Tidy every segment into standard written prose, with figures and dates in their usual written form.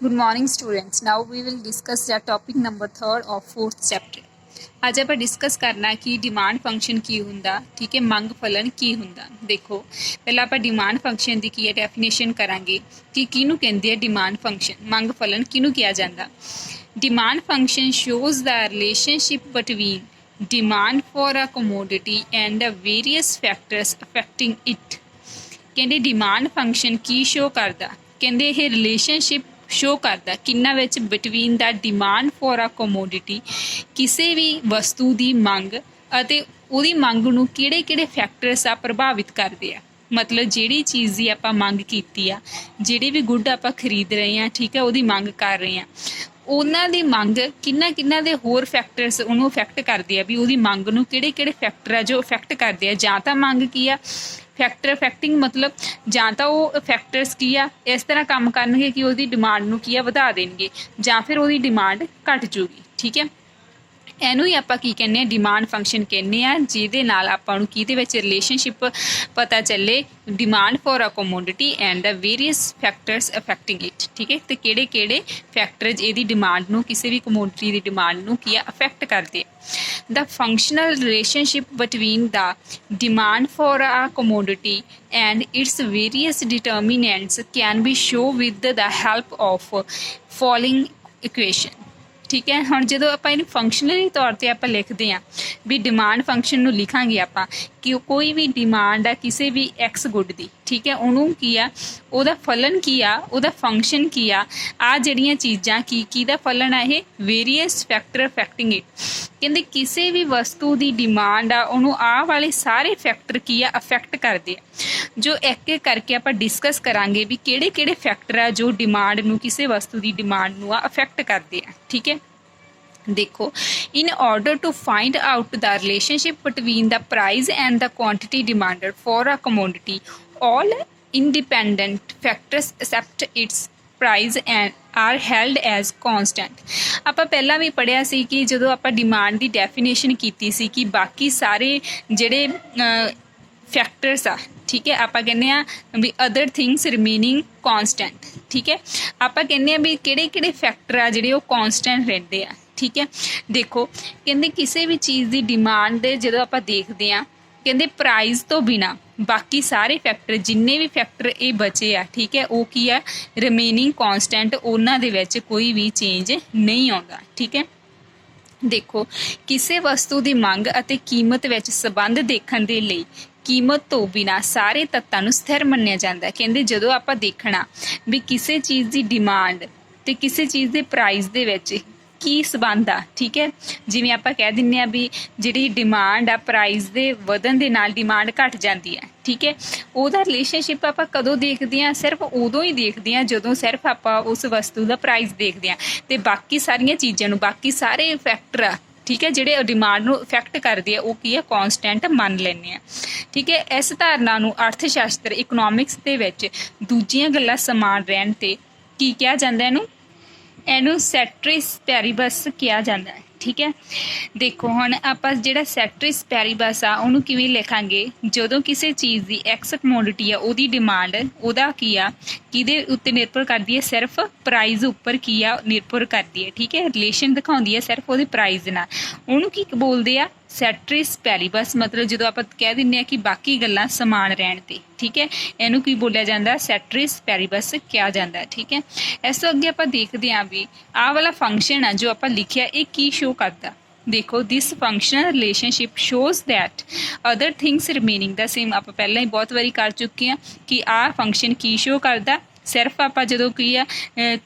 Good morning students. Now we will discuss the topic number 3rd of 4th chapter. ਅੱਜ ਆਪਾਂ discuss ਕਰਨਾ ਕਿ demand function ਕੀ ਹੁੰਦਾ, ਠੀਕ ਹੈ, ਮੰਗ ਫਲਨ ਕੀ ਹੁੰਦਾ। ਦੇਖੋ ਪਹਿਲਾਂ ਆਪਾਂ ਡਿਮਾਂਡ ਫੰਕਸ਼ਨ ਦੀ ਕੀ ਹੈ ਡੈਫੀਨੇਸ਼ਨ ਕਰਾਂਗੇ ਕਿ ਕਿਹਨੂੰ ਕਹਿੰਦੇ ਆ ਡਿਮਾਂਡ ਫੰਕਸ਼ਨ, ਮੰਗ ਫਲਨ ਕਿਹਨੂੰ ਕਿਹਾ ਜਾਂਦਾ। ਡਿਮਾਂਡ ਫੰਕਸ਼ਨ ਸ਼ੋਜ਼ ਦਾ relationship between demand for a commodity and various factors affecting it. ਕਹਿੰਦੇ ਡਿਮਾਂਡ ਫੰਕਸ਼ਨ ਕੀ ਸ਼ੋ ਕਰਦਾ, ਕਹਿੰਦੇ ਇਹ ਰਿਲੇਸ਼ਨਸ਼ਿਪ ਸ਼ੋ ਕਰਦਾ ਕਿੰਨਾ ਵਿੱਚ ਬਿਟਵੀਨ ਦਾ ਡਿਮਾਂਡ ਫॉर ਅ ਕਮੋਡਿਟੀ, ਕਿਸੇ ਵੀ ਵਸਤੂ ਦੀ ਮੰਗ ਅਤੇ ਉਹਦੀ ਮੰਗ ਨੂੰ ਕਿਹੜੇ ਫੈਕਟਰਸ ਆ ਪ੍ਰਭਾਵਿਤ ਕਰਦੇ ਆ। ਮਤਲਬ ਜਿਹੜੀ ਚੀਜ਼ ਦੀ ਆਪਾਂ ਮੰਗ ਕੀਤੀ ਆ, ਜਿਹੜੇ ਵੀ ਗੁੱਡ ਆਪਾਂ ਖਰੀਦ ਰਹੇ ਹਾਂ, ਠੀਕ ਹੈ, ਉਹਦੀ ਮੰਗ ਕਰ ਰਹੇ ਹਾਂ, ਉਹਨਾਂ ਦੀ ਮੰਗ ਕਿੰਨਾ ਦੇ ਹੋਰ ਫੈਕਟਰਸ ਉਹਨੂੰ ਅਫੈਕਟ ਕਰਦੇ ਆ ਵੀ ਉਹਦੀ ਮੰਗ ਨੂੰ ਕਿਹੜੇ ਫੈਕਟਰ ਆ ਜੋ ਅਫੈਕਟ ਕਰਦੇ ਆ। ਜਾਂ ਤਾਂ ਮੰਗ ਕੀ ਆ ਫੈਕਟਰ ਅਫੈਕਟਿੰਗ, ਮਤਲਬ ਜਾਂ ਤਾਂ ਉਹ ਫੈਕਟਰਸ ਕੀ ਆ ਇਸ ਤਰ੍ਹਾਂ ਕੰਮ ਕਰਨਗੇ ਕਿ ਉਹਦੀ ਡਿਮਾਂਡ ਨੂੰ ਕੀ ਆ ਵਧਾ ਦੇਣਗੇ, ਜਾਂ ਫਿਰ ਉਹਦੀ ਡਿਮਾਂਡ ਘਟ ਜੂਗੀ, ਠੀਕ ਹੈ। ਇਹਨੂੰ ਹੀ ਆਪਾਂ ਕੀ ਕਹਿੰਦੇ ਆ ਡਿਮਾਂਡ ਫੰਕਸ਼ਨ ਕਹਿੰਦੇ ਆ, ਜਿਹਦੇ ਨਾਲ ਆਪਾਂ ਨੂੰ ਕਿਹਦੇ ਵਿੱਚ ਰਿਲੇਸ਼ਨਸ਼ਿਪ ਪਤਾ ਚੱਲੇ demand for a commodity and the various factors affecting it, ਠੀਕ ਹੈ। ਤੇ ਕਿਹੜੇ ਫੈਕਟਰਸ ਇਹਦੀ ਡਿਮਾਂਡ ਨੂੰ, ਕਿਸੇ ਵੀ ਕਮੋਡਿਟੀ ਦੀ ਡਿਮਾਂਡ ਨੂੰ ਕੀ ਆ ਅਫੈਕਟ ਕਰਦੇ ਆ। The functional relationship between the demand for a commodity and its various determinants can be shown with the help of following equation, ਠੀਕ ਹੈ। ਹੁਣ ਜਦੋਂ ਆਪਾਂ ਇਹਨੂੰ ਫੰਕਸ਼ਨਲੀ ਤੌਰ 'ਤੇ ਆਪਾਂ ਲਿਖਦੇ ਹਾਂ ਵੀ ਡਿਮਾਂਡ ਫੰਕਸ਼ਨ ਨੂੰ ਲਿਖਾਂਗੇ ਆਪਾਂ ਕਿ ਕੋਈ ਵੀ ਡਿਮਾਂਡ ਆ ਕਿਸੇ ਵੀ ਐਕਸ ਗੁੱਡ ਦੀ, ਠੀਕ ਹੈ, ਉਹਨੂੰ ਕੀ ਆ ਉਹਦਾ ਫਲਨ ਕੀ ਆ, ਉਹਦਾ ਫੰਕਸ਼ਨ ਕੀ ਆ, ਆਹ ਜਿਹੜੀਆਂ ਚੀਜ਼ਾਂ ਕਿਹਦਾ ਫਲਨ ਆ ਇਹ ਵੇਰੀਅਸ ਫੈਕਟਰ ਅਫੈਕਟਿੰਗ ਇਟ। ਕਹਿੰਦੇ ਕਿਸੇ ਵੀ ਵਸਤੂ ਦੀ ਡਿਮਾਂਡ ਆ ਉਹਨੂੰ ਆਹ ਵਾਲੇ ਸਾਰੇ ਫੈਕਟਰ ਕੀ ਆ ਅਫੈਕਟ ਕਰਦੇ ਆ, ਜੋ ਇੱਕ ਕਰਕੇ ਆਪਾਂ ਡਿਸਕਸ ਕਰਾਂਗੇ ਵੀ ਕਿਹੜੇ ਫੈਕਟਰ ਆ ਜੋ ਡਿਮਾਂਡ ਨੂੰ, ਕਿਸੇ ਵਸਤੂ ਦੀ ਡਿਮਾਂਡ ਨੂੰ ਆ ਅਫੈਕਟ ਕਰਦੇ ਆ, ਠੀਕ ਹੈ। ਦੇਖੋ in order to find out the relationship between the price and the quantity demanded for a commodity, all independent factors except its price and are held as constant। ਆਪਾਂ ਪਹਿਲਾਂ ਵੀ ਪੜ੍ਹਿਆ ਸੀ ਕਿ ਜਦੋਂ ਆਪਾਂ ਡਿਮਾਂਡ ਦੀ ਡੈਫੀਨੇਸ਼ਨ ਕੀਤੀ ਸੀ ਕਿ ਬਾਕੀ ਸਾਰੇ ਜਿਹੜੇ ਫੈਕਟਰਸ ਆ, ਠੀਕ ਹੈ, ਆਪਾਂ ਕਹਿੰਦੇ ਆ ਵੀ ਅਦਰ ਥਿੰਗਸ ਰਿਮੇਨਿੰਗ ਕੌਨਸਟੈਂਟ, ਠੀਕ ਹੈ। ਆਪਾਂ ਕਹਿੰਦੇ ਆ ਵੀ ਕਿਹੜੇ ਫੈਕਟਰ ਆ ਜਿਹੜੇ ਉਹ ਕੌਨਸਟੈਂਟ ਰਹਿੰਦੇ ਆ, ਠੀਕ ਹੈ। ਦੇਖੋ ਕਹਿੰਦੇ ਕਿਸੇ ਵੀ ਚੀਜ਼ ਦੀ ਡਿਮਾਂਡ ਜਦੋਂ ਆਪਾਂ ਦੇਖਦੇ ਹਾਂ, ਕਹਿੰਦੇ ਪ੍ਰਾਈਸ ਤੋਂ ਬਿਨਾ ਬਾਕੀ ਸਾਰੇ ਫੈਕਟਰ ਜਿੰਨੇ ਵੀ ਫੈਕਟਰ ਇਹ ਬਚੇ ਆ, ਠੀਕ ਹੈ, ਉਹ ਕੀ ਆ ਰਿਮੇਨਿੰਗ ਕੌਨਸਟੈਂਟ, ਉਹਨਾਂ ਦੇ ਵਿੱਚ ਕੋਈ ਵੀ ਚੇਂਜ ਨਹੀਂ ਆਉਂਦਾ, ਠੀਕ ਹੈ। ਦੇਖੋ ਕਿਸੇ ਵਸਤੂ ਦੀ ਮੰਗ ਅਤੇ ਕੀਮਤ ਵਿੱਚ ਸੰਬੰਧ ਦੇਖਣ ਦੇ ਲਈ ਕੀਮਤ ਤੋਂ ਬਿਨਾ ਸਾਰੇ ਤੱਤਾਂ ਨੂੰ ਸਥਿਰ ਮੰਨਿਆ ਜਾਂਦਾ। ਕਹਿੰਦੇ ਜਦੋਂ ਆਪਾਂ ਦੇਖਣਾ ਵੀ ਕਿਸੇ ਚੀਜ਼ ਦੀ ਡਿਮਾਂਡ ਤੇ ਕਿਸੇ ਚੀਜ਼ ਦੇ ਪ੍ਰਾਈਸ ਦੇ ਵਿੱਚ ਕੀ ਸੰਬੰਧ ਆ, ਠੀਕ ਹੈ, ਜਿਵੇਂ ਆਪਾਂ ਕਹਿ ਦਿੰਦੇ ਆ ਵੀ ਜਿਹੜੀ ਡਿਮਾਂਡ ਆ ਪ੍ਰਾਈਸ ਦੇ ਵਧਣ ਦੇ ਨਾਲ ਡਿਮਾਂਡ ਘਟ ਜਾਂਦੀ ਹੈ, ਠੀਕ ਹੈ। ਉਹਦਾ ਰਿਲੇਸ਼ਨਸ਼ਿਪ ਆਪਾਂ ਕਦੋਂ ਦੇਖਦੇ ਹਾਂ, ਸਿਰਫ ਉਦੋਂ ਹੀ ਦੇਖਦੇ ਹਾਂ ਜਦੋਂ ਸਿਰਫ ਆਪਾਂ ਉਸ ਵਸਤੂ ਦਾ ਪ੍ਰਾਈਸ ਦੇਖਦੇ ਹਾਂ ਤੇ ਬਾਕੀ ਸਾਰੀਆਂ ਚੀਜ਼ਾਂ ਨੂੰ, ਬਾਕੀ ਸਾਰੇ ਫੈਕਟਰ ਆ, ਠੀਕ ਹੈ, ਜਿਹੜੇ ਡਿਮਾਂਡ ਨੂੰ ਇਫੈਕਟ ਕਰਦੇ ਆ ਉਹ ਕੀ ਆ ਕੌਨਸਟੈਂਟ ਮੰਨ ਲੈਂਦੇ ਆ, ਠੀਕ ਹੈ। ਇਸ ਧਾਰਨਾ ਨੂੰ ਅਰਥ ਸ਼ਾਸਤਰ ਇਕਨੋਮਿਕਸ ਦੇ ਵਿੱਚ ਦੂਜੀਆਂ ਗੱਲਾਂ ਸਮਾਨ ਰਹਿਣ ਤੇ ਕੀ ਕਿਹਾ ਜਾਂਦਾ, ਇਹਨੂੰ ਸੈਟਰਿਸ ਪੈਰੀਬਸ ਕਿਹਾ ਜਾਂਦਾ ਹੈ, ਠੀਕ ਹੈ। ਦੇਖੋ ਹੁਣ ਆਪਾਂ ਜਿਹੜਾ ਸੈਟਰਿਸ ਪੈਰੀਬਸ ਆ ਉਹਨੂੰ ਕਿਵੇਂ ਲਿਖਾਂਗੇ, ਜਦੋਂ ਕਿਸੇ ਚੀਜ਼ ਦੀ ਐਕਸ ਕਮੋਡਿਟੀ ਆ ਉਹਦੀ ਡਿਮਾਂਡ ਉਹਦਾ ਕੀ ਆ ਕਿਹਦੇ ਉੱਤੇ ਨਿਰਭਰ ਕਰਦੀ ਹੈ, ਸਿਰਫ ਪ੍ਰਾਈਜ਼ ਉੱਪਰ ਕੀ ਆ ਨਿਰਭਰ ਕਰਦੀ ਹੈ, ਠੀਕ ਹੈ। ਰਿਲੇਸ਼ਨ ਦਿਖਾਉਂਦੀ ਹੈ ਸਿਰਫ ਉਹਦੇ ਪ੍ਰਾਈਜ਼ ਨਾਲ, ਉਹਨੂੰ ਕੀ ਬੋਲਦੇ ਆ ਸੈਟਰਿਸ ਪੈਰੀਬਸ। ਮਤਲਬ ਜਦੋਂ ਆਪਾਂ ਕਹਿ ਦਿੰਦੇ ਹਾਂ ਕਿ ਬਾਕੀ ਗੱਲਾਂ ਸਮਾਨ ਰਹਿਣ ਤੇ, ਠੀਕ ਹੈ, ਇਹਨੂੰ ਕੀ ਬੋਲਿਆ ਜਾਂਦਾ ਸੈਟਰਿਸ ਪੈਰੀਬਸ ਕਿਹਾ ਜਾਂਦਾ, ਠੀਕ ਹੈ। ਇਸ ਤੋਂ ਅੱਗੇ ਆਪਾਂ ਦੇਖਦੇ ਹਾਂ ਵੀ ਆਹ ਵਾਲਾ ਫੰਕਸ਼ਨ ਆ ਜੋ ਆਪਾਂ ਲਿਖਿਆ ਇਹ ਕੀ ਸ਼ੋ ਕਰਦਾ। ਦੇਖੋ this functional relationship shows that other things remaining the same. ਆਪਾਂ ਪਹਿਲਾਂ ਹੀ ਬਹੁਤ ਵਾਰੀ ਕਰ ਚੁੱਕੇ ਹਾਂ ਕਿ ਆਹ ਫੰਕਸ਼ਨ ਕੀ ਸ਼ੋ ਕਰਦਾ, ਸਿਰਫ ਆਪਾਂ ਜਦੋਂ ਕੀ ਆ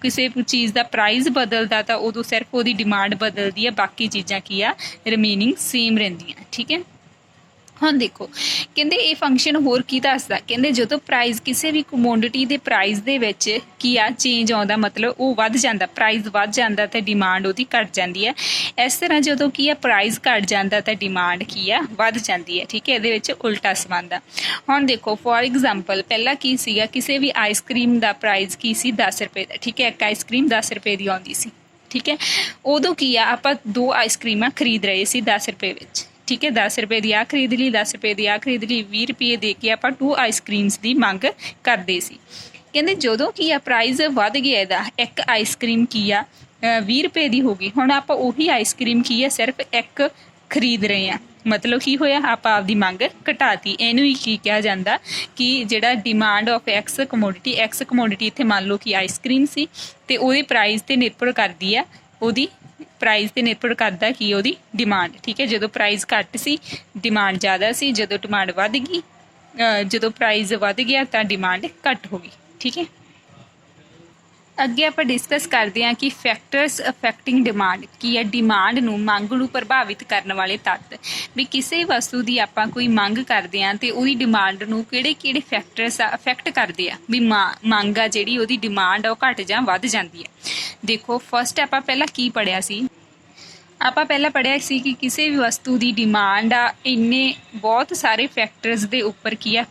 ਕਿਸੇ ਚੀਜ਼ ਦਾ ਪ੍ਰਾਈਸ ਬਦਲਦਾ ਤਾਂ ਉਦੋਂ ਸਿਰਫ ਉਹਦੀ ਡਿਮਾਂਡ ਬਦਲਦੀ ਹੈ, ਬਾਕੀ ਚੀਜ਼ਾਂ ਕੀ ਆ ਰਿਮੇਨਿੰਗ ਸੇਮ ਰਹਿੰਦੀਆਂ, ਠੀਕ ਹੈ। ਹੁਣ ਦੇਖੋ ਕਹਿੰਦੇ ਇਹ ਫੰਕਸ਼ਨ ਹੋਰ ਕੀ ਦੱਸਦਾ, ਕਹਿੰਦੇ ਜਦੋਂ ਪ੍ਰਾਈਸ ਕਿਸੇ ਵੀ ਕਮੋਡਿਟੀ ਦੇ ਪ੍ਰਾਈਸ ਦੇ ਵਿੱਚ ਕੀ ਆ ਚੇਂਜ ਆਉਂਦਾ, ਮਤਲਬ ਉਹ ਵੱਧ ਜਾਂਦਾ, ਪ੍ਰਾਈਸ ਵੱਧ ਜਾਂਦਾ ਤੇ ਡਿਮਾਂਡ ਉਹਦੀ ਘਟ ਜਾਂਦੀ ਹੈ। ਇਸ ਤਰ੍ਹਾਂ ਜਦੋਂ ਕੀ ਆ ਪ੍ਰਾਈਸ ਘਟ ਜਾਂਦਾ ਤਾਂ ਡਿਮਾਂਡ ਕੀ ਆ ਵੱਧ ਜਾਂਦੀ ਹੈ, ਠੀਕ ਹੈ। ਇਹਦੇ ਵਿੱਚ ਉਲਟਾ ਸੰਬੰਧ ਆ। ਹੁਣ ਦੇਖੋ ਫੋਰ ਐਗਜ਼ਾਮਪਲ ਪਹਿਲਾਂ ਕੀ ਸੀਗਾ, ਕਿਸੇ ਵੀ ਆਈਸਕ੍ਰੀਮ ਦਾ ਪ੍ਰਾਈਸ ਕੀ ਸੀ 10 ਰੁਪਏ ਦਾ, ਠੀਕ ਹੈ, ਇੱਕ ਆਈਸਕ੍ਰੀਮ 10 ਰੁਪਏ ਦੀ ਆਉਂਦੀ ਸੀ, ਠੀਕ ਹੈ। ਉਦੋਂ ਕੀ ਆ ਆਪਾਂ 2 ਆਈਸਕ੍ਰੀਮਾਂ ਖਰੀਦ ਰਹੇ ਸੀ 10 ਰੁਪਏ ਵਿੱਚ, ठीक है 10 रुपए की आ खरीद ली, 10 रुपए की आ खरीद ली, 20 रुपये दे के आप 2 आइसक्रीम्स की मंग करते सी। ਕਹਿੰਦੇ ਜਦੋਂ ਕੀ ਆ ਪ੍ਰਾਈਸ ਵੱਧ ਗਿਆ ਇਹਦਾ, ਇੱਕ ਆਈਸਕ੍ਰੀਮ ਕੀ ਆ 20 ਰੁਪਏ ਦੀ ਹੋ ਗਈ, ਹੁਣ ਆਪਾਂ ਉਹੀ ਆਈਸਕ੍ਰੀਮ ਕੀ ਆ ਸਿਰਫ ਇੱਕ ਖਰੀਦ ਰਹੇ ਆ, ਮਤਲਬ ਕੀ ਹੋਇਆ ਆਪਾਂ ਆਪਦੀ ਮੰਗ ਘਟਾਤੀ। ਇਹਨੂੰ ਹੀ ਕੀ ਕਿਹਾ ਜਾਂਦਾ ਕਿ ਜਿਹੜਾ ਡਿਮਾਂਡ ਆਫ ਐਕਸ ਕਮੋਡਿਟੀ ਇੱਥੇ ਮੰਨ ਲਓ ਕਿ ਆਈਸਕ੍ਰੀਮ ਸੀ ਤੇ ਉਹਦੇ ਪ੍ਰਾਈਸ ਤੇ ਨਿਰਭਰ ਕਰਦੀ ਆ, ਉਹਦੀ ਪ੍ਰਾਈਸ ਤੇ ਨਿਰਭਰ ਕਰਦਾ ਕੀ ਉਹਦੀ ਡਿਮਾਂਡ। ਠੀਕ ਹੈ, ਜਦੋਂ ਪ੍ਰਾਈਸ ਘੱਟ ਸੀ ਡਿਮਾਂਡ ਜ਼ਿਆਦਾ ਸੀ, ਜਦੋਂ ਡਿਮਾਂਡ ਵੱਧ ਗਈ ਜਦੋਂ ਪ੍ਰਾਈਸ ਵੱਧ ਗਿਆ ਤਾਂ ਡਿਮਾਂਡ ਘੱਟ ਹੋ ਗਈ। ਠੀਕ ਹੈ, ਅੱਗੇ ਆਪਾਂ ਡਿਸਕਸ ਕਰਦੇ ਹਾਂ ਕਿ ਫੈਕਟਰਸ ਅਫੈਕਟਿੰਗ ਡਿਮਾਂਡ ਕੀ ਹੈ। ਡਿਮਾਂਡ ਨੂੰ, ਮੰਗ ਨੂੰ ਪ੍ਰਭਾਵਿਤ ਕਰਨ ਵਾਲੇ ਤੱਤ, ਵੀ ਕਿਸੇ ਵਸਤੂ ਦੀ ਆਪਾਂ ਕੋਈ ਮੰਗ ਕਰਦੇ ਹਾਂ ਤੇ ਉਹਦੀ ਡਿਮਾਂਡ ਨੂੰ ਕਿਹੜੇ ਫੈਕਟਰਸ ਅਫੈਕਟ ਕਰਦੇ ਆ, ਵੀ ਮੰਗ ਆ ਜਿਹੜੀ ਉਹਦੀ ਡਿਮਾਂਡ ਆ ਉਹ ਘੱਟ ਜਾਂ ਵੱਧ ਜਾਂਦੀ ਹੈ। ਦੇਖੋ ਫਸਟ ਆਪਾਂ ਪਹਿਲਾਂ ਕੀ ਪੜ੍ਹਿਆ ਸੀ, ਆਪਾਂ ਪਹਿਲਾਂ ਪੜ੍ਹਿਆ ਸੀ ਕਿ ਕਿਸੇ ਵੀ ਵਸਤੂ ਦੀ ਡਿਮਾਂਡ ਆ ਇੰਨੇ ਬਹੁਤ ਸਾਰੇ ਫੈਕਟਰਸ ਦੇ ਉੱਪਰ ਕੀ ਆ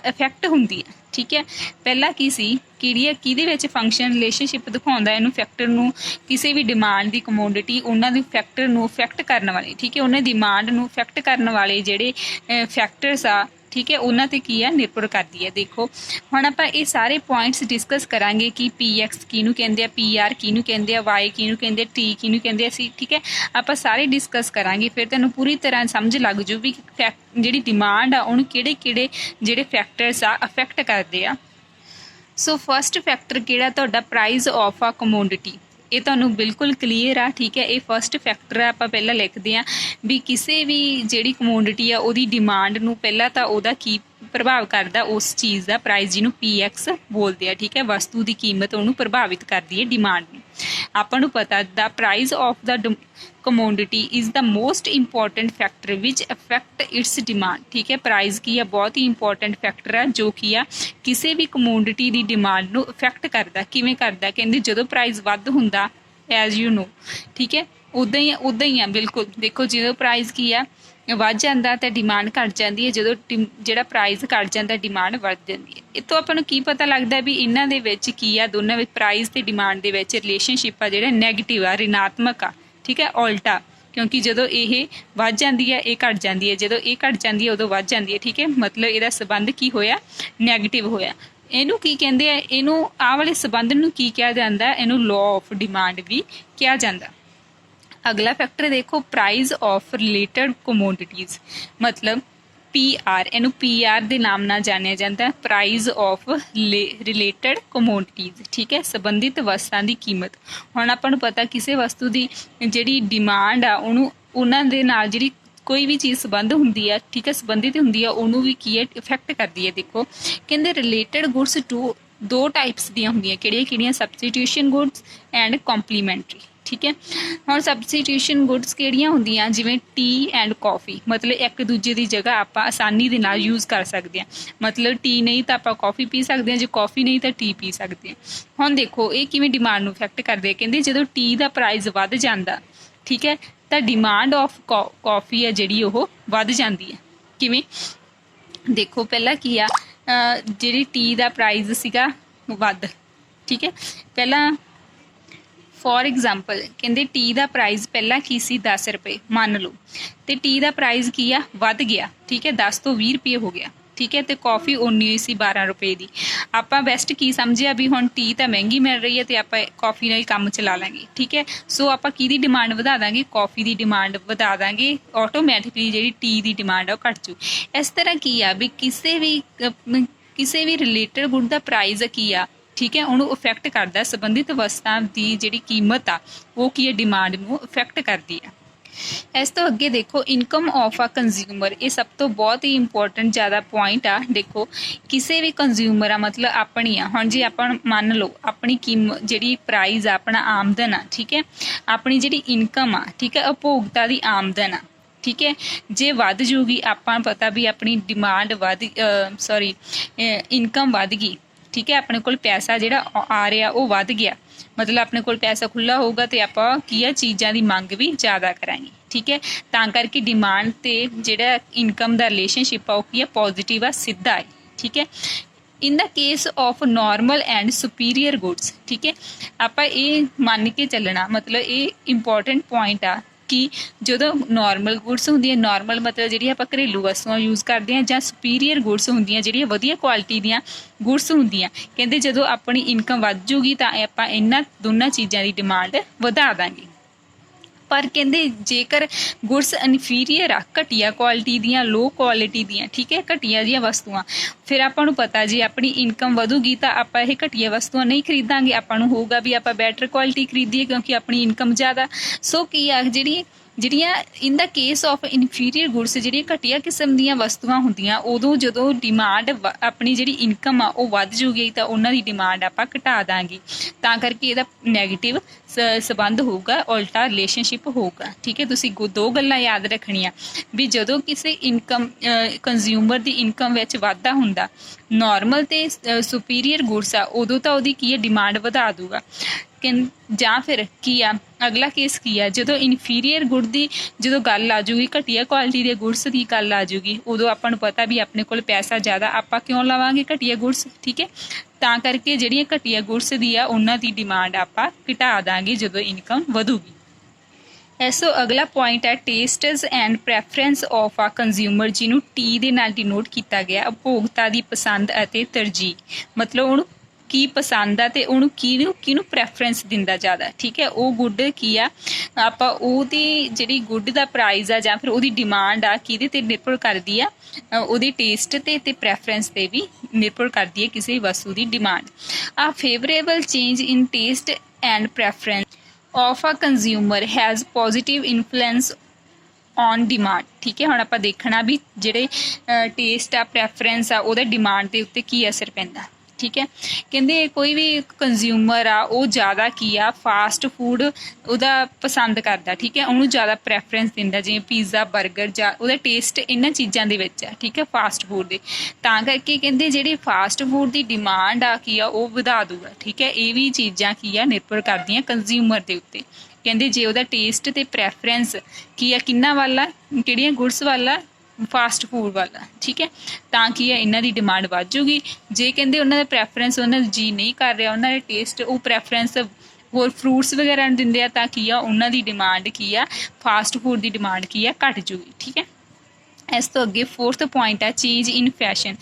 ਇਫੈਕਟ ਹੁੰਦੀ ਹੈ। ਠੀਕ ਹੈ, ਪਹਿਲਾਂ ਕੀ ਸੀ ਕਿਹਦੇ ਵਿੱਚ ਫੰਕਸ਼ਨ ਰਿਲੇਸ਼ਨਸ਼ਿਪ ਦਿਖਾਉਂਦਾ ਇਹਨੂੰ, ਫੈਕਟਰ ਨੂੰ, ਕਿਸੇ ਵੀ ਡਿਮਾਂਡ ਦੀ ਕਮੋਡਿਟੀ ਉਹਨਾਂ ਦੀ ਫੈਕਟਰ ਨੂੰ ਇਫੈਕਟ ਕਰਨ ਵਾਲੇ, ਠੀਕ ਹੈ, ਉਹਨਾਂ ਦੀ ਡਿਮਾਂਡ ਨੂੰ ਇਫੈਕਟ ਕਰਨ ਵਾਲੇ ਜਿਹੜੇ ਫੈਕਟਰਸ ਆ, ਠੀਕ ਹੈ, ਉਹਨਾਂ ਤੇ ਕੀ ਆ ਨਿਰਭਰ ਕਰਦੀ ਹੈ। ਦੇਖੋ ਹੁਣ ਆਪਾਂ ਇਹ ਸਾਰੇ ਪੁਆਇੰਟਸ ਡਿਸਕਸ ਕਰਾਂਗੇ ਕਿ PX ਕਿਹਨੂੰ ਕਹਿੰਦੇ ਆ, PR ਕਿਹਨੂੰ ਕਹਿੰਦੇ ਆ, Y ਕਿਹਨੂੰ ਕਹਿੰਦੇ ਆ, T ਕਿਹਨੂੰ ਕਹਿੰਦੇ ਆ ਸੀ। ਠੀਕ ਹੈ, ਆਪਾਂ ਸਾਰੇ ਡਿਸਕਸ ਕਰਾਂਗੇ, ਫਿਰ ਤੁਹਾਨੂੰ ਪੂਰੀ ਤਰ੍ਹਾਂ ਸਮਝ ਲੱਗ ਜੂ ਵੀ ਜਿਹੜੀ ਡਿਮਾਂਡ ਆ ਉਹਨੂੰ ਕਿਹੜੇ ਜਿਹੜੇ ਫੈਕਟਰਸ ਆ ਅਫੈਕਟ ਕਰਦੇ ਆ। ਸੋ ਫਸਟ ਫੈਕਟਰ ਕਿਹੜਾ ਤੁਹਾਡਾ, ਪ੍ਰਾਈਸ ਆਫ ਆ ਕਮੋਡਿਟੀ, ਇਹ ਤੁਹਾਨੂੰ ਬਿਲਕੁਲ ਕਲੀਅਰ ਆ। ਠੀਕ ਹੈ, ਇਹ ਫਸਟ ਫੈਕਟਰ ਆ। ਆਪਾਂ ਪਹਿਲਾਂ ਲਿਖਦੇ ਹਾਂ ਵੀ ਕਿਸੇ ਵੀ ਜਿਹੜੀ ਕਮੋਡਿਟੀ ਆ ਉਹਦੀ ਡਿਮਾਂਡ ਨੂੰ ਪਹਿਲਾਂ ਤਾਂ ਉਹਦਾ ਕੀ ਪ੍ਰਭਾਵ ਕਰਦਾ, ਉਸ ਚੀਜ਼ ਦਾ ਪ੍ਰਾਈਸ ਜਿਹਨੂੰ PX ਬੋਲਦੇ ਆ। ਠੀਕ ਹੈ, ਵਸਤੂ ਦੀ ਕੀਮਤ ਉਹਨੂੰ ਪ੍ਰਭਾਵਿਤ ਕਰਦੀ ਹੈ ਡਿਮਾਂਡ ਨੂੰ। ਆਪਾਂ ਨੂੰ ਪਤਾ the price of the commodity is the most important factor which affect its demand। ਠੀਕ ਹੈ, ਪ੍ਰਾਈਸ ਕੀ ਆ ਬਹੁਤ ਹੀ ਇੰਪੋਰਟੈਂਟ ਫੈਕਟਰ ਆ ਜੋ ਕੀ ਆ ਕਿਸੇ ਵੀ ਕਮੋਡਿਟੀ ਦੀ ਡਿਮਾਂਡ ਨੂੰ ਇਫੈਕਟ ਕਰਦਾ। ਕਿਵੇਂ ਕਰਦਾ, ਕਹਿੰਦੇ ਜਦੋਂ ਪ੍ਰਾਈਸ ਵੱਧ ਹੁੰਦਾ ਐਜ਼ ਯੂ ਨੋ, ਠੀਕ ਹੈ, ਉੱਦਾਂ ਹੀ ਆ ਬਿਲਕੁਲ। ਦੇਖੋ ਜਦੋਂ ਪ੍ਰਾਈਸ ਕੀ ਆ ਵੱਧ ਜਾਂਦਾ ਤਾਂ ਡਿਮਾਂਡ ਘੱਟ ਜਾਂਦੀ ਹੈ, ਜਦੋਂ ਜਿਹੜਾ ਪ੍ਰਾਈਸ ਘੱਟ ਜਾਂਦਾ ਡਿਮਾਂਡ ਵੱਧ ਜਾਂਦੀ ਹੈ। ਇਹ ਤੋਂ ਆਪਾਂ ਨੂੰ ਕੀ ਪਤਾ ਲੱਗਦਾ ਵੀ ਇਹਨਾਂ ਦੇ ਵਿੱਚ ਕੀ ਆ, ਦੋਨਾਂ ਵਿੱਚ ਪ੍ਰਾਈਸ ਤੇ ਡਿਮਾਂਡ ਦੇ ਵਿੱਚ ਰਿਲੇਸ਼ਨਸ਼ਿਪ ਆ ਜਿਹੜਾ ਨੈਗੇਟਿਵ ਆ, ਰਿਣਾਤਮਕ ਆ। ਠੀਕ ਹੈ, ਉਲਟਾ, ਕਿਉਂਕਿ ਜਦੋਂ ਇਹ ਵੱਧ ਜਾਂਦੀ ਹੈ ਇਹ ਘੱਟ ਜਾਂਦੀ ਹੈ, ਜਦੋਂ ਇਹ ਘੱਟ ਜਾਂਦੀ ਹੈ ਉਦੋਂ ਵੱਧ ਜਾਂਦੀ ਹੈ। ਠੀਕ ਹੈ, ਮਤਲਬ ਇਹਦਾ ਸੰਬੰਧ ਕੀ ਹੋਇਆ, ਨੈਗੇਟਿਵ ਹੋਇਆ। ਇਹਨੂੰ ਕੀ ਕਹਿੰਦੇ ਆ, ਇਹਨੂੰ ਆਹ ਵਾਲੇ ਸੰਬੰਧ ਨੂੰ ਕੀ ਕਿਹਾ ਜਾਂਦਾ, ਇਹਨੂੰ ਲਾਅ ਆਫ ਡਿਮਾਂਡ ਵੀ ਕਿਹਾ ਜਾਂਦਾ। ਅਗਲਾ ਫੈਕਟਰ ਦੇਖੋ, ਪ੍ਰਾਈਸ ਆਫ ਰਿਲੇਟਡ ਕਮੋਡਿਟੀਜ਼, ਮਤਲਬ PR, ਇਹਨੂੰ PR ਦੇ ਨਾਮ ਨਾਲ ਜਾਣਿਆ ਜਾਂਦਾ, ਪ੍ਰਾਈਸ ਆਫ ਰਿਲੇਟਡ ਕਮੋਡਿਟੀਜ਼। ਠੀਕ ਹੈ, ਸੰਬੰਧਿਤ ਵਸਤਾਂ ਦੀ ਕੀਮਤ। ਹੁਣ ਆਪਾਂ ਨੂੰ ਪਤਾ ਕਿਸੇ ਵਸਤੂ ਦੀ ਜਿਹੜੀ ਡਿਮਾਂਡ ਆ ਉਹਨੂੰ ਉਹਨਾਂ ਦੇ ਨਾਲ ਜਿਹੜੀ ਕੋਈ ਵੀ ਚੀਜ਼ ਸੰਬੰਧ ਹੁੰਦੀ ਆ, ਠੀਕ ਹੈ, ਸੰਬੰਧਿਤ ਹੁੰਦੀ ਆ, ਉਹਨੂੰ ਵੀ ਕੀ ਹੈ ਇਫੈਕਟ ਕਰਦੀ ਹੈ। ਦੇਖੋ ਕਹਿੰਦੇ ਰਿਲੇਟਡ ਗੁਡਸ ਦੋ ਟਾਈਪਸ ਦੀਆਂ ਹੁੰਦੀਆਂ, ਕਿਹੜੀਆਂ ਸਬਸਟੀਟਿਊਸ਼ਨ ਗੁਡਸ ਐਂਡ ਕੰਪਲੀਮੈਂਟਰੀ। ਠੀਕ ਹੈ, ਹੁਣ ਸਬਸਟੀਟਿਊਸ਼ਨ ਗੁਡਸ ਕਿਹੜੀਆਂ ਹੁੰਦੀਆਂ, ਜਿਵੇਂ ਟੀ ਐਂਡ ਕੌਫੀ, ਮਤਲਬ ਇੱਕ ਦੂਜੇ ਦੀ ਜਗ੍ਹਾ ਆਪਾਂ ਆਸਾਨੀ ਦੇ ਨਾਲ ਯੂਜ਼ ਕਰ ਸਕਦੇ ਹਾਂ। ਮਤਲਬ ਟੀ ਨਹੀਂ ਤਾਂ ਆਪਾਂ ਕੌਫੀ ਪੀ ਸਕਦੇ ਹਾਂ, ਜੇ ਕੌਫੀ ਨਹੀਂ ਤਾਂ ਟੀ ਪੀ ਸਕਦੇ ਹਾਂ। ਹੁਣ ਦੇਖੋ ਇਹ ਕਿਵੇਂ ਡਿਮਾਂਡ ਨੂੰ ਇਫੈਕਟ ਕਰਦੇ, ਕਹਿੰਦੇ ਜਦੋਂ ਟੀ ਦਾ ਪ੍ਰਾਈਸ ਵੱਧ ਜਾਂਦਾ, ਠੀਕ ਹੈ, ਤਾਂ ਡਿਮਾਂਡ ਆਫ ਕੌਫੀ ਹੈ ਜਿਹੜੀ ਉਹ ਵੱਧ ਜਾਂਦੀ ਹੈ। ਕਿਵੇਂ, ਦੇਖੋ ਪਹਿਲਾਂ ਕੀ ਆ, ਜਿਹੜੀ ਟੀ ਦਾ ਪ੍ਰਾਈਸ ਸੀਗਾ ਵੱਧ, ਠੀਕ ਹੈ, ਪਹਿਲਾਂ ਫੋਰ ਐਗਜ਼ਾਮਪਲ ਕਹਿੰਦੇ ਟੀ ਦਾ ਪ੍ਰਾਈਸ ਪਹਿਲਾਂ ਕੀ ਸੀ 10 ਰੁਪਏ ਮੰਨ ਲਓ, ਤੇ ਟੀ ਦਾ ਪ੍ਰਾਈਸ ਕੀ ਆ ਵੱਧ ਗਿਆ, ਠੀਕ ਹੈ, 10 ਤੋਂ 20 ਰੁਪਏ ਹੋ ਗਿਆ। ਠੀਕ ਹੈ, ਤੇ ਕੌਫੀ ਉਨੀ ਹੋਈ ਸੀ 12 ਰੁਪਏ ਦੀ। ਆਪਾਂ ਬੈਸਟ ਕੀ ਸਮਝਿਆ ਵੀ ਹੁਣ ਟੀ ਤਾਂ ਮਹਿੰਗੀ ਮਿਲ ਰਹੀ ਹੈ ਤੇ ਆਪਾਂ ਕੌਫੀ ਨਾਲ ਹੀ ਕੰਮ ਚਲਾ ਲਾਂਗੇ। ਠੀਕ ਹੈ, ਸੋ ਆਪਾਂ ਕਿਹਦੀ ਡਿਮਾਂਡ ਵਧਾ ਦਾਂਗੇ, ਕੌਫੀ ਦੀ ਡਿਮਾਂਡ ਵਧਾ ਦਾਂਗੇ, ਆਟੋਮੈਟਿਕਲੀ ਜਿਹੜੀ ਟੀ ਦੀ ਡਿਮਾਂਡ ਆ ਉਹ ਘੱਟ ਜੂ। ਇਸ ਤਰ੍ਹਾਂ ਕੀ ਆ ਵੀ ਕਿਸੇ ਵੀ ਰਿਲੇਟਡ ਗੁੱਡ ਦਾ ਪ੍ਰਾਈਸ ਕੀ ਆ, ਠੀਕ ਹੈ, ਉਹਨੂੰ ਇਫੈਕਟ ਕਰਦਾ, ਸੰਬੰਧਿਤ ਵਸਤਾਂ ਦੀ ਜਿਹੜੀ ਕੀਮਤ ਆ ਉਹ ਕੀ ਹੈ ਡਿਮਾਂਡ ਨੂੰ ਇਫੈਕਟ ਕਰਦੀ ਆ। ਇਸ ਤੋਂ ਅੱਗੇ ਦੇਖੋ ਇਨਕਮ ਆਫ ਆ ਕੰਜ਼ਿਊਮਰ, ਇਹ ਸਭ ਤੋਂ ਬਹੁਤ ਹੀ ਇੰਪੋਰਟੈਂਟ ਜ਼ਿਆਦਾ ਪੁਆਇੰਟ ਆ। ਦੇਖੋ ਕਿਸੇ ਵੀ ਕੰਜ਼ਿਊਮਰ ਆ ਮਤਲਬ ਆਪਣੀ ਆ, ਹੁਣ ਜੇ ਆਪਾਂ ਮੰਨ ਲਓ ਆਪਣੀ ਕੀਮਤ ਜਿਹੜੀ ਪ੍ਰਾਈਸ ਆ ਆਪਣਾ ਆਮਦਨ ਆ, ਠੀਕ ਹੈ, ਆਪਣੀ ਜਿਹੜੀ ਇਨਕਮ ਆ, ਠੀਕ ਹੈ, ਉਪਭੋਗਤਾ ਦੀ ਆਮਦਨ ਆ, ਠੀਕ ਹੈ, ਜੇ ਵੱਧ ਜੂਗੀ ਆਪਾਂ ਪਤਾ ਵੀ ਆਪਣੀ ਡਿਮਾਂਡ ਇਨਕਮ ਵੱਧ ਗਈ, ਠੀਕ ਹੈ, ਆਪਣੇ ਕੋਲ ਪੈਸਾ ਜਿਹੜਾ ਆ ਰਿਹਾ ਉਹ ਵੱਧ ਗਿਆ, ਮਤਲਬ ਆਪਣੇ ਕੋਲ ਪੈਸਾ ਖੁੱਲ੍ਹਾ ਹੋਊਗਾ ਤੇ ਆਪਾਂ ਕੀ ਆ ਚੀਜ਼ਾਂ ਦੀ ਮੰਗ ਵੀ ਜ਼ਿਆਦਾ ਕਰਾਂਗੇ। ਠੀਕ ਹੈ, ਤਾਂ ਕਰਕੇ ਡਿਮਾਂਡ ਤੇ ਜਿਹੜਾ ਇਨਕਮ ਦਾ ਰਿਲੇਸ਼ਨਸ਼ਿਪ ਆ ਉਹ ਕੀ ਆ ਪੋਜ਼ਿਟਿਵ ਆ, ਸਿੱਧਾ ਹੈ। ਠੀਕ ਹੈ, in the case of normal and superior goods, ਠੀਕ ਹੈ, ਆਪਾਂ ਇਹ ਮੰਨ ਕੇ ਚੱਲਣਾ, ਮਤਲਬ ਇਹ ਇੰਪੋਰਟੈਂਟ ਪੁਆਇੰਟ ਆ कि ਜਦੋਂ ਨਾਰਮਲ ਗੁੱਡਸ ਹੁੰਦੀਆਂ, ਨਾਰਮਲ ਮਤਲਬ ਜਿਹੜੀਆਂ ਆਪਾਂ ਘਰੇਲੂ ਵਸਤੂਆਂ ਯੂਜ਼ ਕਰਦੇ ਹਾਂ, ਜਾਂ ਸੁਪੀਰੀਅਰ ਗੁੱਡਸ ਹੁੰਦੀਆਂ ਜਿਹੜੀਆਂ ਵਧੀਆ ਕੁਆਲਿਟੀ ਦੀਆਂ ਗੁੱਡਸ ਹੁੰਦੀਆਂ, ਕਹਿੰਦੇ ਜਦੋਂ ਆਪਣੀ ਇਨਕਮ ਵੱਧ ਜੂਗੀ ਤਾਂ ਆਪਾਂ ਇਹਨਾਂ ਦੋਨਾਂ ਚੀਜ਼ਾਂ ਦੀ ਡਿਮਾਂਡ ਵਧਾ ਦਾਂਗੇ। ਪਰ ਕਹਿੰਦੇ ਜੇਕਰ ਗੁੱਡਸ ਇਨਫੀਰੀਅਰ ਆ, ਘਟੀਆ ਕੁਆਲਿਟੀ ਦੀਆਂ, ਲੋ ਕੁਆਲਿਟੀ ਦੀਆਂ, ਠੀਕ ਹੈ, ਘਟੀਆ ਜਿਹੀਆਂ ਵਸਤੂਆਂ, ਫਿਰ ਆਪਾਂ ਨੂੰ ਪਤਾ ਜੇ ਆਪਣੀ ਇਨਕਮ ਵਧੂਗੀ ਤਾਂ ਆਪਾਂ ਇਹ ਘਟੀਆ ਵਸਤੂਆਂ ਨਹੀਂ ਖਰੀਦਾਂਗੇ, ਆਪਾਂ ਨੂੰ ਹੋਊਗਾ ਵੀ ਆਪਾਂ ਬੈਟਰ ਕੁਆਲਿਟੀ ਖਰੀਦੀਏ ਕਿਉਂਕਿ ਆਪਣੀ ਇਨਕਮ ਜ਼ਿਆਦਾ। ਸੋ ਕੀ ਆ ਜਿਹੜੀਆਂ ਇਨ the case of inferior goods, ਜਿਹੜੀਆਂ ਘਟੀਆ ਕਿਸਮ ਦੀਆਂ ਵਸਤੂਆਂ ਹੁੰਦੀਆਂ, ਉਦੋਂ ਜਦੋਂ ਡਿਮਾਂਡ ਆਪਣੀ ਜਿਹੜੀ ਇਨਕਮ ਆ ਉਹ ਵੱਧ ਜੂਗੀ ਤਾਂ ਉਹਨਾਂ ਦੀ ਡਿਮਾਂਡ ਆਪਾਂ ਘਟਾ ਦਾਂਗੇ। ਤਾਂ ਕਰਕੇ ਇਹਦਾ ਨੈਗੇਟਿਵ ਸੰਬੰਧ ਹੋਊਗਾ, ਉਲਟਾ ਰਿਲੇਸ਼ਨਸ਼ਿਪ ਹੋਊਗਾ। ਠੀਕ ਹੈ, ਤੁਸੀਂ ਦੋ ਗੱਲਾਂ ਯਾਦ ਰੱਖਣੀਆਂ ਵੀ ਜਦੋਂ ਕਿਸੇ ਇਨਕਮ ਕੰਜ਼ਿਊਮਰ ਦੀ ਇਨਕਮ ਵਿੱਚ ਵਾਧਾ ਹੁੰਦਾ, ਨਾਰਮਲ ਤੇ ਸੁਪੀਰੀਅਰ ਗੁੱਡਸ ਆ, ਉਦੋਂ ਤਾਂ ਉਹਦੀ ਕੀ ਹੈ ਡਿਮਾਂਡ ਵਧਾ ਦੂਗਾ। ਜਾਂ ਫਿਰ ਕੀ ਆ ਅਗਲਾ ਕੇਸ ਕੀ ਆ, ਜਦੋਂ ਇਨਫੀਰੀਅਰ ਗੁੱਡ ਦੀ ਜਦੋਂ ਗੱਲ ਆ ਜੂਗੀ, ਘਟੀਆ ਕੁਆਲਿਟੀ ਦੇ ਗੁੱਡਸ ਦੀ ਗੱਲ ਆ ਜੂਗੀ, ਉਦੋਂ ਆਪਾਂ ਨੂੰ ਪਤਾ ਵੀ ਆਪਣੇ ਕੋਲ ਪੈਸਾ ਜ਼ਿਆਦਾ, ਆਪਾਂ ਕਿਉਂ ਲਵਾਂਗੇ ਘਟੀਆ ਗੁੱਡਸ। ਠੀਕ ਹੈ, ਤਾਂ ਕਰਕੇ ਜਿਹੜੀਆਂ ਘਟੀਆ ਗੁੱਡਸ ਦੀ ਆ ਉਹਨਾਂ ਦੀ ਡਿਮਾਂਡ ਆਪਾਂ ਘਟਾ ਦਾਂਗੇ ਜਦੋਂ ਇਨਕਮ ਵਧੂਗੀ। ਇਸ ਤੋਂ ਅਗਲਾ ਪੁਆਇੰਟ ਹੈ ਟੇਸਟਸ and preference of a consumer, ਜਿਹਨੂੰ ਟੀ ਦੇ ਨਾਲ ਡਿਨੋਟ ਕੀਤਾ ਗਿਆ, ਉਪਭੋਗਤਾ ਦੀ ਪਸੰਦ ਅਤੇ ਤਰਜੀਹ। ਮਤਲਬ ਉਹਨੂੰ ਕੀ ਪਸੰਦ ਆ ਤੇ ਉਹਨੂੰ ਕਿਹਨੂੰ ਪ੍ਰੈਫਰੈਂਸ ਦਿੰਦਾ ਜ਼ਿਆਦਾ। ਠੀਕ ਹੈ, ਉਹ ਗੁੱਡ ਕੀ ਆ, ਆਪਾਂ ਉਹਦੀ ਜਿਹੜੀ ਗੁੱਡ ਦਾ ਪ੍ਰਾਈਸ ਆ ਜਾਂ ਫਿਰ ਉਹਦੀ ਡਿਮਾਂਡ ਆ ਕਿਹਦੇ ਤੇ ਨਿਰਭਰ ਕਰਦੀ ਆ, ਉਹਦੇ ਟੇਸਟ ਤੇ ਪ੍ਰੈਫਰੈਂਸ ਤੇ ਵੀ ਨਿਰਭਰ ਕਰਦੀ ਹੈ ਕਿਸੇ ਵਸਤੂ ਦੀ demand. A favourable change in taste and preference of a consumer has positive influence on demand. ਠੀਕ ਹੈ, ਹੁਣ ਆਪਾਂ ਦੇਖਣਾ ਵੀ ਜਿਹੜੇ ਟੇਸਟ ਆ, ਪ੍ਰੈਫਰੈਂਸ ਆ, ਉਹਦਾ ਡਿਮਾਂਡ ਦੇ ਉੱਤੇ ਕੀ ਅਸਰ ਪੈਂਦਾ। ਠੀਕ ਹੈ, ਕਹਿੰਦੇ ਕੋਈ ਵੀ ਕੰਜ਼ਿਊਮਰ ਆ ਉਹ ਜ਼ਿਆਦਾ ਕੀ ਆ ਫਾਸਟ ਫੂਡ ਉਹਦਾ ਪਸੰਦ ਕਰਦਾ। ਠੀਕ ਹੈ, ਉਹਨੂੰ ਜ਼ਿਆਦਾ ਪ੍ਰੈਫਰੈਂਸ ਦਿੰਦਾ, ਜਿਵੇਂ ਪੀਜ਼ਾ, ਬਰਗਰ, ਜਾਂ ਉਹਦਾ ਟੇਸਟ ਇਹਨਾਂ ਚੀਜ਼ਾਂ ਦੇ ਵਿੱਚ ਆ। ਠੀਕ ਹੈ, ਫਾਸਟ ਫੂਡ ਦੇ, ਤਾਂ ਕਰਕੇ ਕਹਿੰਦੇ ਜਿਹੜੀ ਫਾਸਟ ਫੂਡ ਦੀ ਡਿਮਾਂਡ ਆ ਕੀ ਆ ਉਹ ਵਧਾ ਦੂਗਾ। ਠੀਕ ਹੈ, ਇਹ ਵੀ ਚੀਜ਼ਾਂ ਕੀ ਆ ਨਿਰਭਰ ਕਰਦੀਆਂ ਕੰਜ਼ਿਊਮਰ ਦੇ ਉੱਤੇ। ਕਹਿੰਦੇ ਜੇ ਉਹਦਾ ਟੇਸਟ ਤੇ ਪ੍ਰੈਫਰੈਂਸ ਕੀ ਆ ਕਿੰਨਾ ਵੱਲ ਆ, ਕਿਹੜੀਆਂ ਗੁੱਡਸ ਵੱਲ ਆ, ਫਾਸਟ ਫੂਡ ਵਾਲਾ। ਠੀਕ ਹੈ, ਤਾਂ ਕੀ ਹੈ ਇਹਨਾਂ ਦੀ ਡਿਮਾਂਡ ਵੱਧ ਜੂਗੀ। ਜੇ ਕਹਿੰਦੇ ਉਹਨਾਂ ਦਾ ਪ੍ਰੈਫਰੈਂਸ ਉਹਨਾਂ ਦਾ ਜੀ ਨਹੀਂ ਕਰ ਰਿਹਾ, ਉਹਨਾਂ ਦੇ ਟੇਸਟ ਉਹ ਪ੍ਰੈਫਰੈਂਸ ਹੋਰ ਫਰੂਟਸ ਵਗੈਰਾ ਨੂੰ ਦਿੰਦੇ ਆ, ਤਾਂ ਕੀ ਆ ਉਹਨਾਂ ਦੀ ਡਿਮਾਂਡ ਕੀ ਆ, ਫਾਸਟ ਫੂਡ ਦੀ ਡਿਮਾਂਡ ਕੀ ਆ ਘਟ ਜੂਗੀ। ਠੀਕ ਹੈ, ਇਸ ਤੋਂ ਅੱਗੇ ਫੋਰਥ ਪੁਆਇੰਟ ਆ ਚੇਂਜ ਇਨ ਫੈਸ਼ਨ,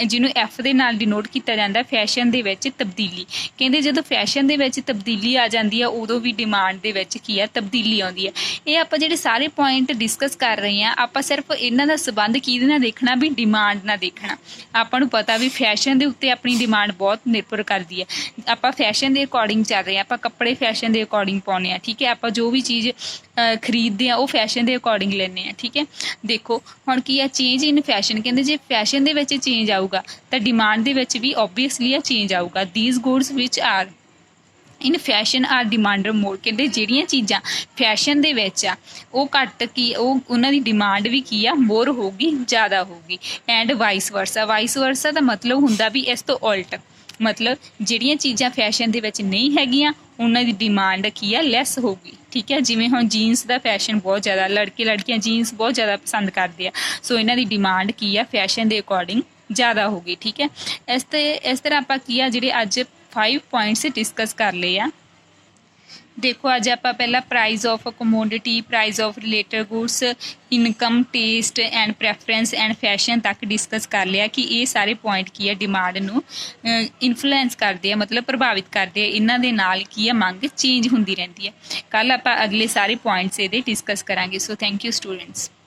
ਜਿਹਨੂੰ ਐਫ ਦੇ ਨਾਲ ਡਿਨੋਟ ਕੀਤਾ ਜਾਂਦਾ, ਫੈਸ਼ਨ ਦੇ ਵਿੱਚ ਤਬਦੀਲੀ। ਕਹਿੰਦੇ ਜਦੋਂ ਫੈਸ਼ਨ ਦੇ ਵਿੱਚ ਤਬਦੀਲੀ ਆ ਜਾਂਦੀ ਆ ਉਦੋਂ ਵੀ ਡਿਮਾਂਡ ਦੇ ਵਿੱਚ ਕੀ ਆ ਤਬਦੀਲੀ ਆਉਂਦੀ ਆ। ਇਹ ਆਪਾਂ ਜਿਹੜੇ ਸਾਰੇ ਪੁਆਇੰਟ ਡਿਸਕਸ ਕਰ ਰਹੇ ਹਾਂ, ਆਪਾਂ ਸਿਰਫ ਇਹਨਾਂ ਦਾ ਸੰਬੰਧ ਕਿਹਦੇ ਨਾਲ ਦੇਖਣਾ ਵੀ ਡਿਮਾਂਡ ਨਾਲ ਦੇਖਣਾ। ਆਪਾਂ ਨੂੰ ਪਤਾ ਵੀ ਫੈਸ਼ਨ ਦੇ ਉੱਤੇ ਆਪਣੀ ਡਿਮਾਂਡ ਬਹੁਤ ਨਿਰਭਰ ਕਰਦੀ ਹੈ। ਆਪਾਂ ਫੈਸ਼ਨ ਦੇ ਅਕੋਰਡਿੰਗ ਚੱਲ ਰਹੇ ਹਾਂ, ਆਪਾਂ ਕੱਪੜੇ ਫੈਸ਼ਨ ਦੇ ਅਕੋਰਡਿੰਗ ਪਾਉਂਦੇ ਹਾਂ। ਠੀਕ ਹੈ, ਆਪਾਂ ਜੋ ਵੀ ਚੀਜ਼ ਖਰੀਦਦੇ ਆ ਉਹ ਫੈਸ਼ਨ ਦੇ ਅਕੋਰਡਿੰਗ ਲੈਂਦੇ ਆ। ਠੀਕ ਹੈ, ਦੇਖੋ ਹੁਣ ਕੀ ਆ ਚੇਂਜ ਇਨ ਫੈਸ਼ਨ, ਕਹਿੰਦੇ ਜੇ ਫੈਸ਼ਨ ਦੇ ਵਿੱਚ ਚੇਂਜ ਆਊਗਾ ਤਾਂ ਡਿਮਾਂਡ ਦੇ ਵਿੱਚ ਵੀ ਓਬਵੀਅਸਲੀ ਆ ਚੇਂਜ ਆਊਗਾ। These goods which are in fashion are demanded more, ਕਹਿੰਦੇ ਜਿਹੜੀਆਂ ਚੀਜ਼ਾਂ ਫੈਸ਼ਨ ਦੇ ਵਿੱਚ ਆ ਉਹ ਘੱਟ ਕੀ ਉਹਨਾਂ ਦੀ ਡਿਮਾਂਡ ਵੀ ਕੀ ਆ ਮੋਰ ਹੋਊਗੀ, ਜ਼ਿਆਦਾ ਹੋਊਗੀ। ਐਂਡ ਵਾਈਸ ਵਰਸਾ ਦਾ ਮਤਲਬ ਹੁੰਦਾ ਵੀ ਇਸ ਤੋਂ ਉਲਟ, ਮਤਲਬ ਜਿਹੜੀਆਂ ਚੀਜ਼ਾਂ ਫੈਸ਼ਨ ਦੇ ਵਿੱਚ ਨਹੀਂ ਹੈਗੀਆਂ ਉਹਨਾਂ ਦੀ ਡਿਮਾਂਡ ਕੀ ਆ ਲੈਸ ਹੋਊਗੀ। ਠੀਕ ਹੈ, ਜਿਵੇਂ ਹੁਣ ਜੀਨਸ ਦਾ ਫੈਸ਼ਨ ਬਹੁਤ ਜ਼ਿਆਦਾ, ਲੜਕੀਆਂ ਜੀਨਸ ਬਹੁਤ ਜ਼ਿਆਦਾ ਪਸੰਦ ਕਰਦੇ ਆ, ਸੋ ਇਹਨਾਂ ਦੀ ਡਿਮਾਂਡ ਕੀ ਆ ਫੈਸ਼ਨ ਦੇ ਅਕੋਰਡਿੰਗ ਜ਼ਿਆਦਾ ਹੋਊਗੀ। ਠੀਕ ਹੈ, ਇਸ ਤਰ੍ਹਾਂ ਆਪਾਂ ਕੀ ਆ ਜਿਹੜੇ ਅੱਜ 5 ਪੁਆਇੰਟਸ ਡਿਸਕਸ ਕਰ ਲਏ ਆ। ਦੇਖੋ ਅੱਜ ਆਪਾਂ ਪਹਿਲਾਂ price of commodity, price of related goods, income, taste and preference and fashion ਤੱਕ ਡਿਸਕਸ ਕਰ ਲਿਆ ਕਿ ਇਹ ਸਾਰੇ ਪੁਆਇੰਟ ਕੀ ਆ ਡਿਮਾਂਡ ਨੂੰ ਇਨਫਲੂਐਂਸ ਕਰਦੇ ਆ, ਮਤਲਬ ਪ੍ਰਭਾਵਿਤ ਕਰਦੇ ਆ। ਇਹਨਾਂ ਦੇ ਨਾਲ ਕੀ ਆ ਮੰਗ ਚੇਂਜ ਹੁੰਦੀ ਰਹਿੰਦੀ ਹੈ। ਕੱਲ੍ਹ ਆਪਾਂ ਅਗਲੇ ਸਾਰੇ ਪੁਆਇੰਟਸ ਇਹਦੇ ਡਿਸਕਸ ਕਰਾਂਗੇ। So thank you students.